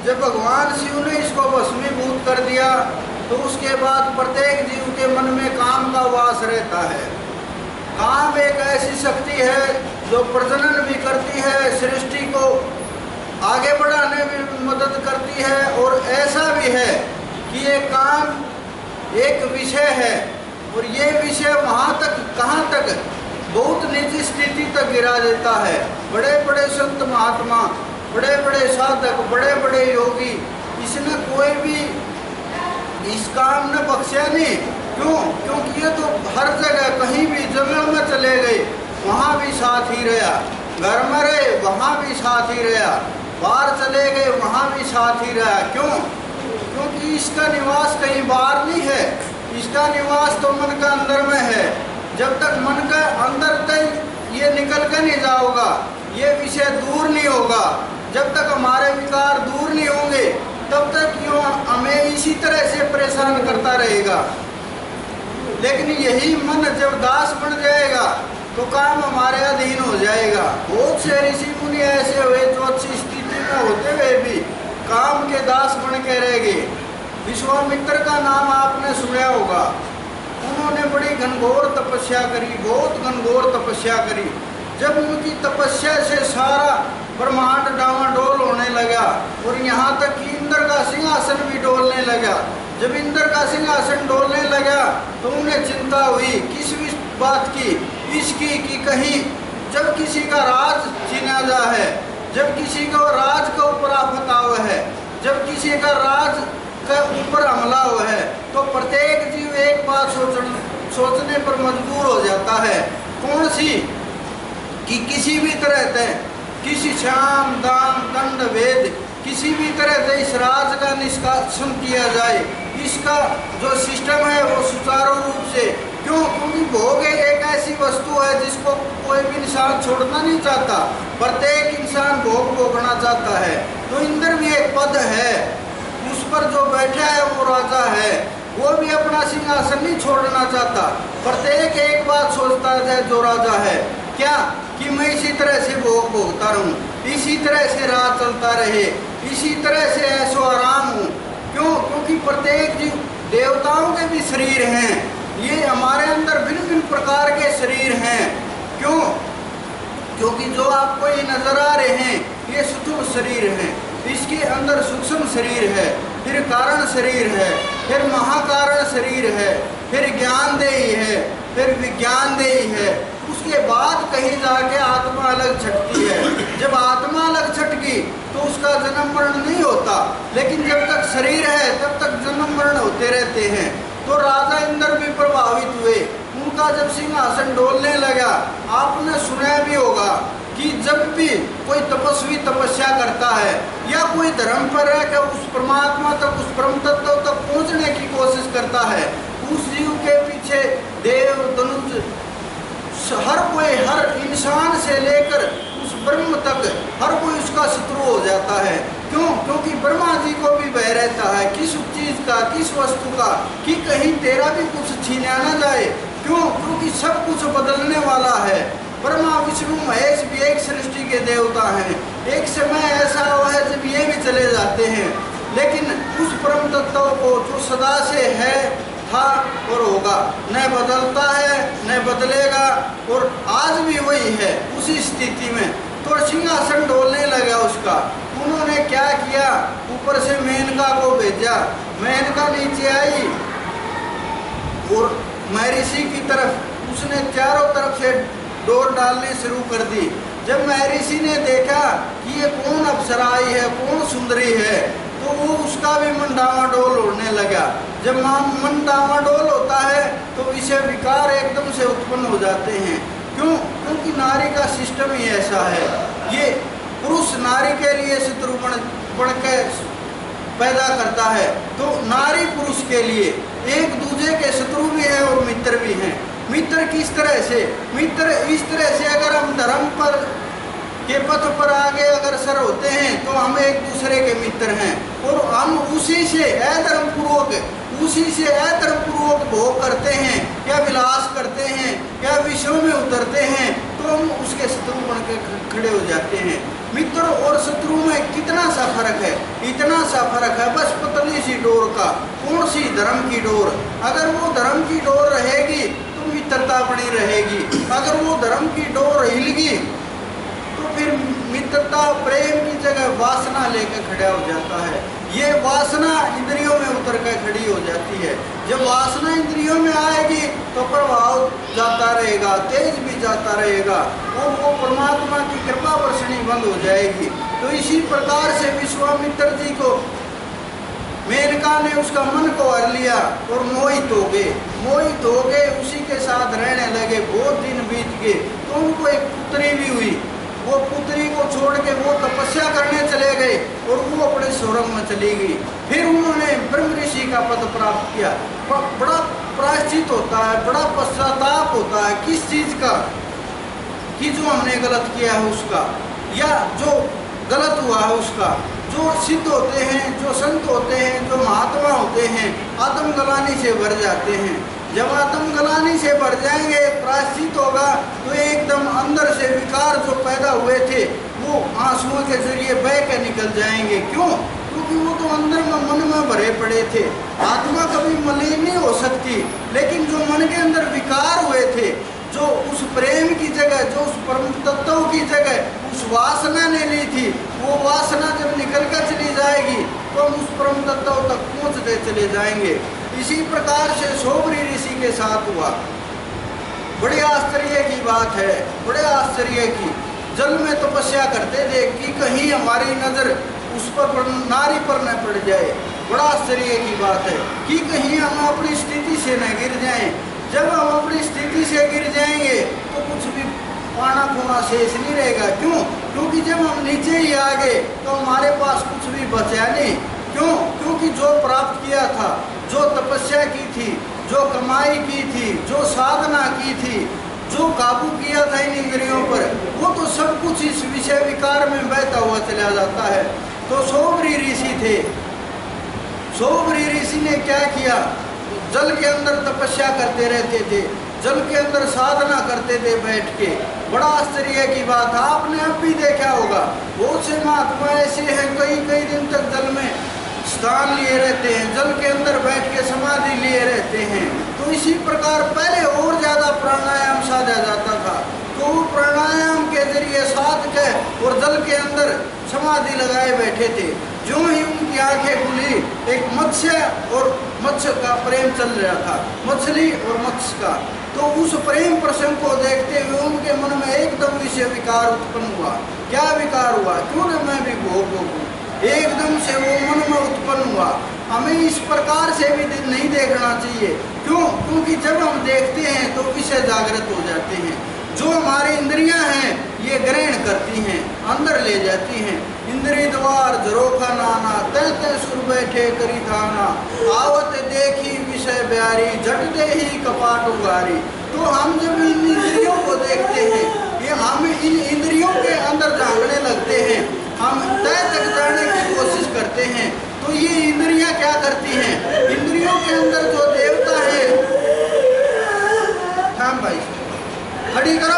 जब भगवान शिव ने इसको भस्मीभूत कर दिया तो उसके बाद प्रत्येक जीव के मन में काम का वास रहता है। काम एक ऐसी शक्ति है जो प्रजनन भी करती है, सृष्टि को आगे बढ़ाने में मदद करती है, और ऐसा भी है कि ये काम एक विषय है और ये विषय वहाँ तक कहाँ तक बहुत निजी स्थिति तक गिरा देता है। बड़े बड़े संत महात्मा, बड़े बड़े साधक, बड़े बड़े योगी, इसने कोई भी इस काम ने बख्शा नहीं। क्यों? क्योंकि ये तो हर जगह कहीं भी जंगल में चले गए वहाँ भी साथ ही रहा, घर में रहे वहाँ भी साथ ही रहा, बाहर चले गए वहाँ भी साथ ही रहा। क्यों? क्योंकि इसका निवास कहीं बाहर नहीं है, इसका निवास तो मन का अंदर में है। जब तक मन का अंदर तक ये निकल कर नहीं जाओगा, ये विषय दूर नहीं होगा, जब तक हमारे विकार दूर नहीं होंगे तब तक यूँ हमें इसी तरह से परेशान करता रहेगा। लेकिन यही मन जब दास बन जाएगा तो काम हमारे अधीन हो जाएगा। बहुत से ऋषि मुनि ऐसे हुए जो अच्छी स्थिति में होते हुए भी काम के दास बन के रह गए। विश्वामित्र का नाम आपने सुना होगा। उन्होंने बड़ी घनघोर तपस्या करी, बहुत घनघोर तपस्या करी। जब उनकी तपस्या से सारा ब्रह्मांड डावाडोल होने लगा और यहाँ तक कि इंद्र का सिंहासन भी डोलने लगा। जब इंद्र का सिंहासन डोलने लगा तो उन्हें चिंता हुई किस बात की, इसकी कि कहीं जब किसी का राज छीना जा है, जब किसी को राज का ऊपर आफत हुआ है, जब किसी का राज का ऊपर हमला हुआ है, तो प्रत्येक जीव एक बात सोचने पर मजबूर हो जाता है। कौन सी? कि किसी भी तरह से, किसी शाम दाम दंड भेद किसी भी तरह से इस राज का निष्कासन किया जाए, इसका जो सिस्टम है वो सुचारू रूप से। क्यों? क्योंकि भोग एक ऐसी वस्तु है जिसको कोई भी इंसान छोड़ना नहीं चाहता, प्रत्येक इंसान भोग भोगना चाहता है। तो इंद्र भी एक पद है, उस पर जो बैठा है वो राजा है, वो भी अपना सिंहासन नहीं छोड़ना चाहता। प्रत्येक एक बात सोचता है जो राजा है, क्या? कि मैं इसी तरह से भोग भोगता रहूं, इसी तरह से रात चलता रहे, इसी तरह से ऐसो आराम हूँ। क्यों? क्योंकि प्रत्येक जीव, देवताओं के भी शरीर हैं, ये हमारे अंदर भिन्न भिन्न प्रकार के शरीर हैं। क्यों? क्योंकि जो आपको ये नजर आ रहे हैं ये सूक्ष्म शरीर हैं, इसके अंदर सूक्ष्म शरीर है, फिर कारण शरीर है, फिर महाकारण शरीर है, फिर ज्ञानदेही है, फिर विज्ञानदेही है। उसके बाद कहीं जाके आत्मा अलग छटती है। जब आत्मा अलग छटकी तो उसका जन्म मरण नहीं होता, लेकिन जब तक शरीर है तब तक जन्म मरण होते रहते हैं। तो राजा इंद्र भी प्रभावित हुए, उनका जब सिंहासन डोलने लगा। आपने सुना भी होगा कि जब भी कोई तपस्वी तपस्या करता है या कोई धर्म पर रहकर उस परमात्मा तक, उस परम तत्व तक पहुंचने की कोशिश करता है, उस जीव के पीछे देव धनुष, हर कोई, हर इंसान से लेकर उस ब्रह्म तक हर कोई उसका शत्रु हो जाता है। क्यों? क्योंकि ब्रह्मा जी को भी भय रहता है किस चीज का, किस वस्तु का, कि कहीं तेरा भी कुछ छीना ना जाए। क्यों? क्योंकि सब कुछ बदलने वाला है। ब्रह्मा विष्णु महेश भी एक सृष्टि के देवता हैं। एक समय ऐसा हुआ है जब ये भी चले जाते हैं, लेकिन उस परम तत्व को जो सदा से है, था और होगा, न बदलता है न बदलेगा, और आज भी वही है उसी स्थिति में। तो सिंहासन डोलने लगा उसका। उन्होंने क्या किया? ऊपर से मेनका को भेजा। मेनका नीचे आई और महर्षि की तरफ उसने चारों तरफ से डोर डालने शुरू कर दी। जब महर्षि ने देखा कि ये कौन अप्सरा आई है, कौन सुंदरी है, तो वो उसका भी मन डावाडोल होने लगा। जब मन डावाडोल होता है तो विषय विकार एकदम से उत्पन्न हो जाते हैं। क्यों? क्योंकि नारी का सिस्टम ही ऐसा है। ये पुरुष नारी के लिए शत्रु बन के पैदा करता है, तो नारी पुरुष के लिए एक दूसरे के शत्रु भी हैं और मित्र भी हैं। मित्र किस तरह से? मित्र इस तरह से, अगर हम धर्म पर के पथ पर आगे अग्रसर होते हैं तो हम एक दूसरे के मित्र हैं, और हम उसी से अधर्मपूर्वक भोग करते हैं या विलास करते हैं या विषयों में उतरते हैं, तो हम उसके शत्रु बन के खड़े हो जाते हैं। मित्र और शत्रु में कितना सा फर्क है, इतना सा फर्क है बस पतली सी डोर का। कौन सी? धर्म की डोर। अगर वो धर्म की डोर रहेगी तो मित्रता बनी रहेगी। अगर वो धर्म की डोर हिलगी तो फिर मित्रता प्रेम की जगह वासना लेकर खड़ा हो जाता है। ये वासना इंद्रियों में उतर कर खड़ी हो जाती है। जब वासना इंद्रियों में आएगी तो प्रभाव जाता रहेगा, तेज भी जाता रहेगा और वो परमात्मा की कृपा वर्षणी बंद हो जाएगी। तो इसी प्रकार से विश्वामित्र जी को मेनका ने उसका मन को हर लिया और मोहित हो गए उसी के साथ रहने लगे। बहुत दिन बीत गए तो उनको एक पुत्री भी हुई। वो पुत्री को छोड़ के वो तपस्या करने चले गए और वो अपने सुरंग में चली गई। फिर उन्होंने ब्रह्म ऋषि का पद प्राप्त किया। बड़ा प्रायश्चित होता है, बड़ा पश्चाताप होता है किस चीज का? कि जो हमने गलत किया है उसका, या जो गलत हुआ है उसका। जो सिद्ध होते हैं, जो संत होते हैं, जो महात्मा होते हैं, आत्मग्लानि से भर जाते हैं। जब आत्मग्लानि से भर जाएंगे, प्रायश्चित होगा तो एकदम अंदर से विकार जो पैदा हुए थे वो आंसुओं के जरिए बह के निकल जाएंगे। क्यों? क्योंकि वो तो अंदर में मन में भरे पड़े थे। आत्मा कभी मलिन नहीं हो सकती, लेकिन जो मन के अंदर विकार हुए थे, जो उस प्रेम की जगह, जो उस परम तत्व की जगह उस वासना ने ली थी, वो वासना जब निकल कर चली जाएगी तो हम उस परम तत्व तक पहुँचते चले जाएंगे। इसी प्रकार से सोबरी ऋषि के साथ हुआ। बड़े आश्चर्य की बात है, बड़े आश्चर्य की। जल में तपस्या करते थे कि कहीं हमारी नज़र उस पर नारी पर न पड़ जाए। बड़ा आश्चर्य की बात है कि कहीं हम अपनी स्थिति से न गिर जाएं। जब हम अपनी स्थिति से गिर जाएंगे तो कुछ भी पाना खोना शेष नहीं रहेगा। क्यों? क्योंकि जब हम नीचे ही आ गए तो हमारे पास कुछ भी बचा नहीं। क्यों? क्योंकि जो प्राप्त किया था, जो तपस्या की थी, जो कमाई की थी, जो साधना की थी, जो काबू किया था इन इंद्रियों पर, वो तो सब कुछ इस विषय विकार में बहता हुआ चला जाता है। तो सोबरी ऋषि थे। सोबरी ऋषि ने क्या किया? जल के अंदर तपस्या करते रहते थे, जल के अंदर साधना करते थे बैठ के। बड़ा आश्चर्य की बात है, आपने अब भी देखा होगा बहुत से महात्मा ऐसे हैं कई कई दिन तक जल में स्थान लिए रहते हैं, जल के अंदर बैठ के समाधि लिए रहते हैं। तो इसी प्रकार पहले और ज़्यादा प्राणायाम साधा जाता था, तो वो प्राणायाम के जरिए साध के और जल के अंदर समाधि लगाए बैठे थे। जो ही उनकी आंखें खुली, एक मत्स्य और मत्स्य का प्रेम चल रहा था, मछली और मत्स्य का। तो उस प्रेम प्रसंग को देखते हुए उनके मन में एकदम विषय विकार उत्पन्न हुआ। क्या विकार हुआ? क्यों न मैं भी भोग भोगूं? एकदम से वो मन में उत्पन्न हुआ। हमें इस प्रकार से भी नहीं देखना चाहिए। क्यों? क्योंकि जब हम देखते हैं तो विषय जागृत हो जाते हैं। जो हमारी इंद्रियां हैं ये ग्रहण करती हैं, अंदर ले जाती हैं। इंद्री द्वार झरोखा नाना, तय तय सुर बैठे करी थाना, आवत देखी विषय ब्यारी, झट दे ही कपाट उगारी। तो हम जब इन इंद्रियों को देखते हैं, ये हम इन इंद्रियों के अंदर झांकने लगते हैं, हम तय तक जाने की कोशिश करते हैं। तो ये इंद्रियां क्या करती हैं? इंद्रियों के अंदर जो देवता है, हाँ भाई खड़ी करो